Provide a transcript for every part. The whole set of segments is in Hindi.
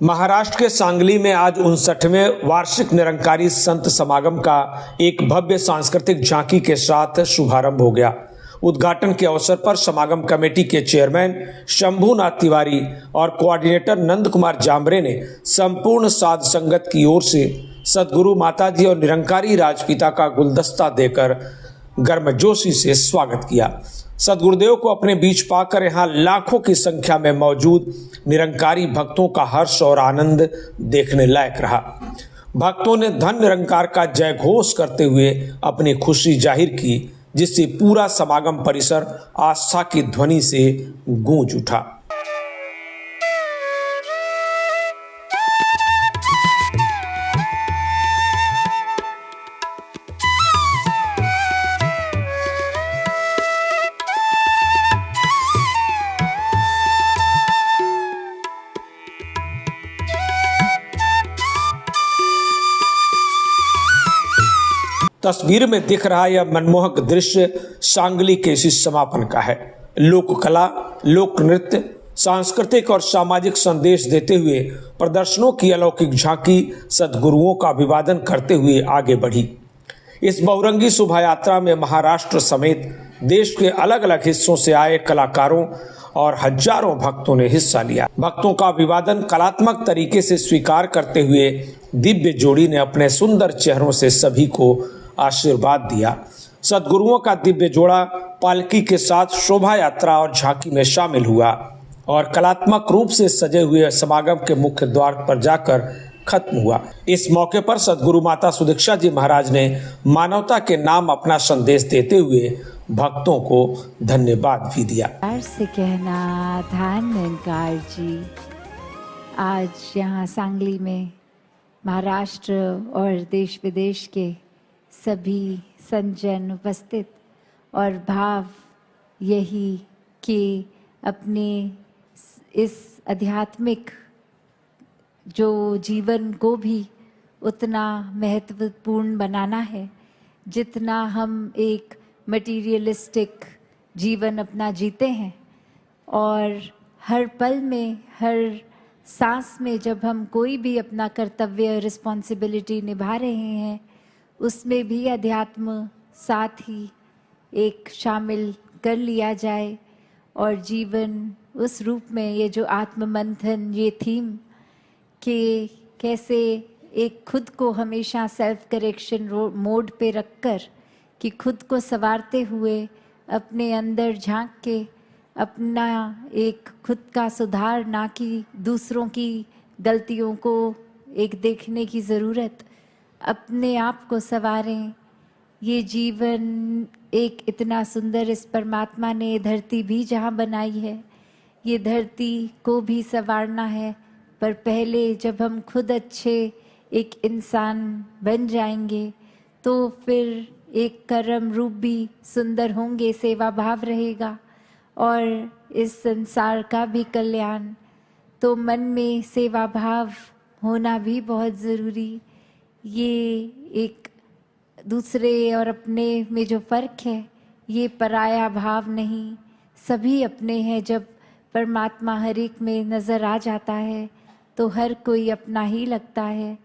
महाराष्ट्र के सांगली में आज 59वें वार्षिक निरंकारी संत समागम का एक भव्य सांस्कृतिक झांकी के साथ शुभारंभ हो गया। उद्घाटन के अवसर पर समागम कमेटी के चेयरमैन शंभूनाथ तिवारी और कोऑर्डिनेटर नंद कुमार जामरे ने संपूर्ण साध संगत की ओर से सद्गुरु माताजी और निरंकारी राजपिता का गुलदस्ता देकर गर्मजोशी से स्वागत किया। सद्गुरुदेव को अपने बीच पाकर यहाँ लाखों की संख्या में मौजूद निरंकारी भक्तों का हर्ष और आनंद देखने लायक रहा। भक्तों ने धन निरंकार का जय घोष करते हुए अपनी खुशी जाहिर की, जिससे पूरा समागम परिसर आस्था की ध्वनि से गूंज उठा। तस्वीर में दिख रहा यह मनमोहक दृश्य सांगली के इसी समापन का है। लोक कला, लोक नृत्य, सांस्कृतिक और सामाजिक संदेश देते हुए प्रदर्शनों की अलौकिक झांकी सद्गुरुओं का अभिवादन करते हुए आगे बढ़ी। इस बहुरंगी शोभा यात्रा में महाराष्ट्र समेत देश के अलग अलग हिस्सों से आए कलाकारों और हजारों भक्तों ने हिस्सा लिया। भक्तों का अभिवादन कलात्मक तरीके से स्वीकार करते हुए दिव्य जोड़ी ने अपने सुंदर चेहरों से सभी को आशीर्वाद दिया। सद्गुरुओं का दिव्य जोड़ा पालकी के साथ शोभा यात्रा और झांकी में शामिल हुआ और कलात्मक रूप से सजे हुए समागम के मुख्य द्वार पर जाकर खत्म हुआ। इस मौके पर सद्गुरु माता सुदीक्षा जी महाराज ने मानवता के नाम अपना संदेश देते हुए भक्तों को धन्यवाद भी दिया। से कहना धन निरंकार जी, आज यहाँ सांगली में महाराष्ट्र और देश विदेश के सभी संजन उपस्थित और भाव यही कि अपने इस आध्यात्मिक जो जीवन को भी उतना महत्वपूर्ण बनाना है जितना हम एक मटीरियलिस्टिक जीवन अपना जीते हैं। और हर पल में, हर सांस में जब हम कोई भी अपना कर्तव्य, रिस्पॉन्सिबिलिटी निभा रहे हैं, उसमें भी अध्यात्म साथ ही एक शामिल कर लिया जाए और जीवन उस रूप में, ये जो आत्म मंथन, ये थीम कि कैसे एक खुद को हमेशा सेल्फ करेक्शन मोड पे रखकर कि खुद को संवारते हुए अपने अंदर झांक के अपना एक खुद का सुधार, ना कि दूसरों की गलतियों को एक देखने की ज़रूरत, अपने आप को संवारें। ये जीवन एक इतना सुंदर इस परमात्मा ने धरती भी जहाँ बनाई है, ये धरती को भी संवारना है। पर पहले जब हम खुद अच्छे एक इंसान बन जाएंगे तो फिर एक कर्म रूप भी सुंदर होंगे, सेवा भाव रहेगा और इस संसार का भी कल्याण। तो मन में सेवा भाव होना भी बहुत ज़रूरी। ये एक दूसरे और अपने में जो फ़र्क है, ये पराया भाव नहीं, सभी अपने हैं। जब परमात्मा हर एक में नज़र आ जाता है तो हर कोई अपना ही लगता है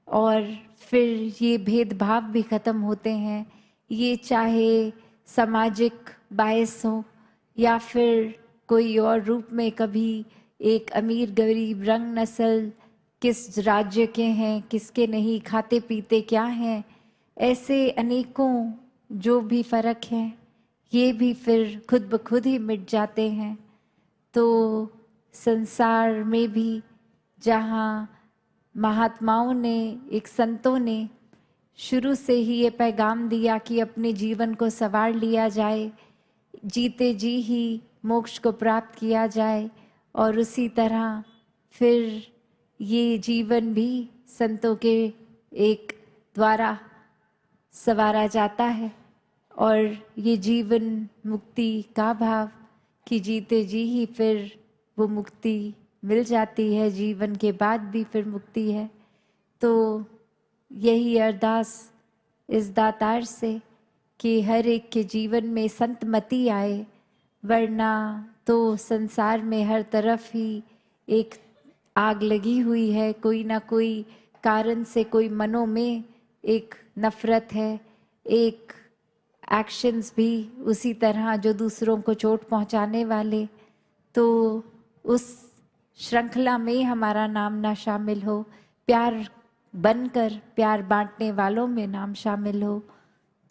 और फिर ये भेदभाव भी ख़त्म होते हैं। ये चाहे सामाजिक बायस हो या फिर कोई और रूप में, कभी एक अमीर गरीब, रंग नस्ल, किस राज्य के हैं, किसके नहीं, खाते पीते क्या हैं, ऐसे अनेकों जो भी फ़र्क हैं, ये भी फिर खुद ब खुद ही मिट जाते हैं। तो संसार में भी जहाँ महात्माओं ने, एक संतों ने शुरू से ही ये पैगाम दिया कि अपने जीवन को संवार लिया जाए, जीते जी ही मोक्ष को प्राप्त किया जाए, और उसी तरह फिर ये जीवन भी संतों के एक द्वारा संवारा जाता है। और ये जीवन मुक्ति का भाव कि जीते जी ही फिर वो मुक्ति मिल जाती है, जीवन के बाद भी फिर मुक्ति है। तो यही अरदास इस दातार से कि हर एक के जीवन में संतमति आए, वरना तो संसार में हर तरफ ही एक आग लगी हुई है, कोई ना कोई कारण से कोई मनों में एक नफरत है, एक एक्शंस भी उसी तरह जो दूसरों को चोट पहुंचाने वाले, तो उस श्रृंखला में हमारा नाम ना शामिल हो, प्यार बनकर प्यार बांटने वालों में नाम शामिल हो।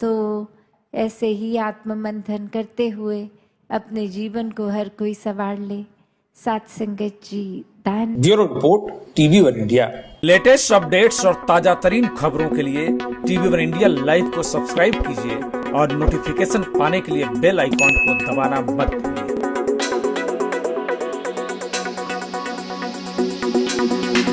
तो ऐसे ही आत्ममंथन करते हुए अपने जीवन को हर कोई संवार ले। साथ संगत जी दान। Bureau report TV1 India. Latest updates और ताजा तरीन खबरों के लिए TV1 इंडिया लाइव को सब्सक्राइब कीजिए और नोटिफिकेशन पाने के लिए बेल आइकॉन को दबाना मत भूलिए।